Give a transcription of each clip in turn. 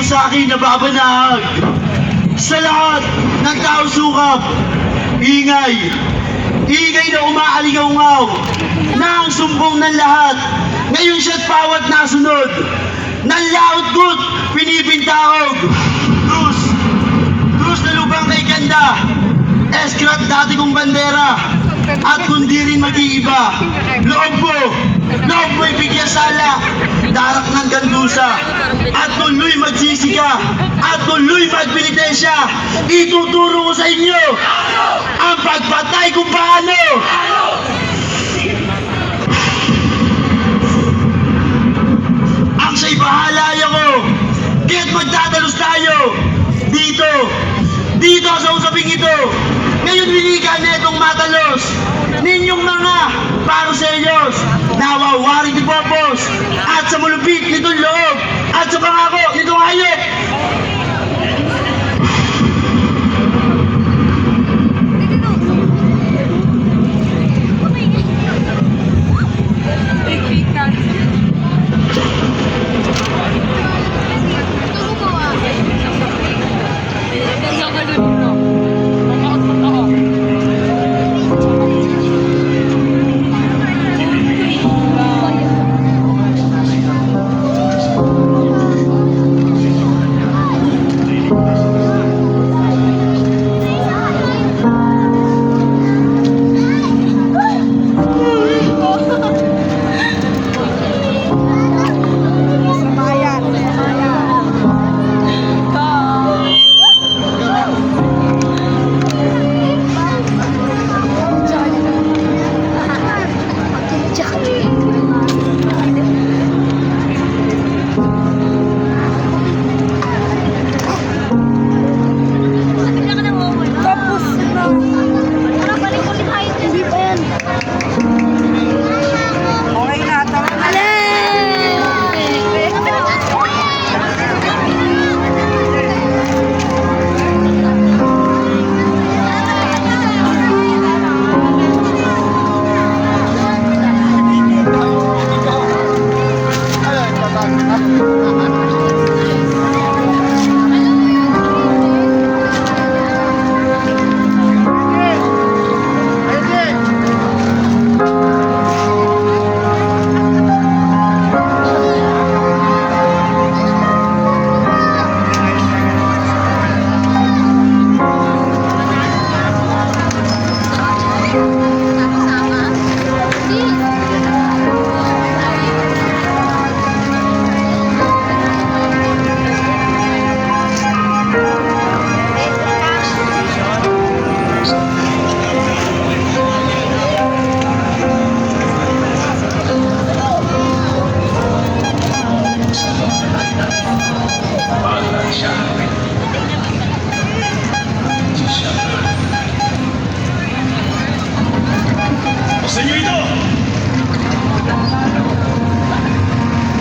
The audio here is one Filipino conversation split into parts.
sa akin nababanag. Sa lahat ng tao sukap, ingay na umaaligaw-ngaw na ang sumbong ng lahat. Ngayon siya't bawat nasunod ng laot-gut pinipintaog. Cruz na lubang kay ganda, eskrat dati kong bandera, at kundi rin mag-iiba. Loob mo'y bigyan sala, darak ng gandusa, at tuloy magsisika, at tuloy magpinitensya. Ituturo ko sa inyo ang pagpatay kung paano. Ang siya'y bahalaya ko, kaya't magtatalos tayo dito sa usaping ito. Ngayon winikan na itong matalos ninyong mga paruselyos, nawawaring ni Popos at sa mulupit nitong loob at sa pangako nitong hayop.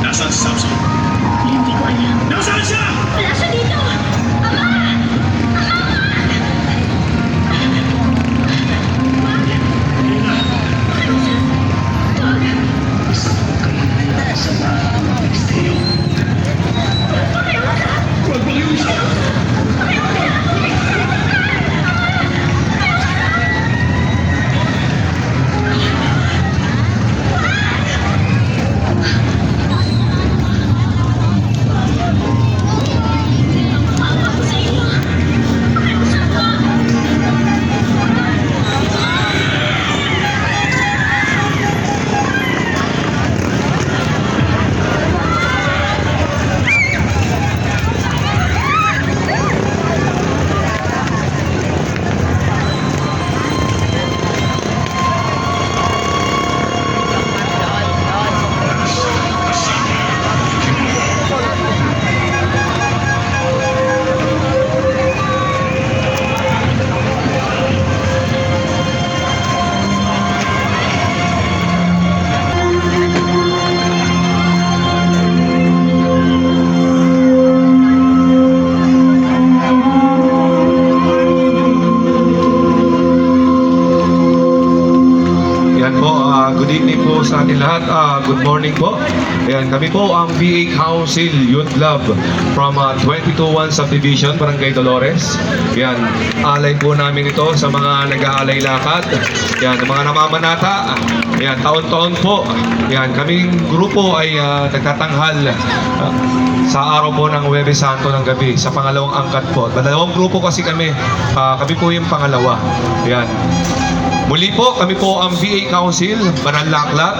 Nasaan si Samson? Hindi ko alam. Nasaan siya? Wala siya dito! Good evening po po sa ating lahat. Good morning po. Ayan, kami po ang BA Council Youth Club from 221 Subdivision, Barangay Dolores. Ayan, alay po namin ito sa mga nag-aalay lakad. Ayan, mga namamanata. Ayan, taon-taon po. Ayan, kaming grupo ay nagtatanghal sa araw po ng Huwebes Santo ng gabi sa pangalawang angkat po. Dalawang grupo kasi kami. Kami po yung pangalawa. Ayan. Muli po, kami po ang BA Council, Bananlaklat.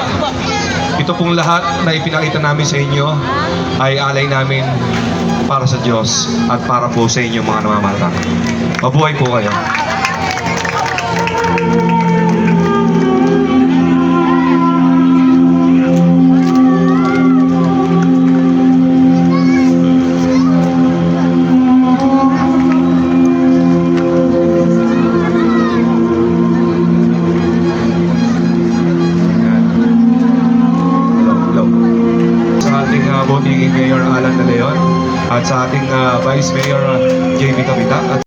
Ito pong lahat na ipinakita namin sa inyo ay alay namin para sa Diyos at para po sa inyo mga namamalakad. Mabuhay po kayo. Botiging Mayor Alan De Leon at sa ating Vice Mayor JB Capita at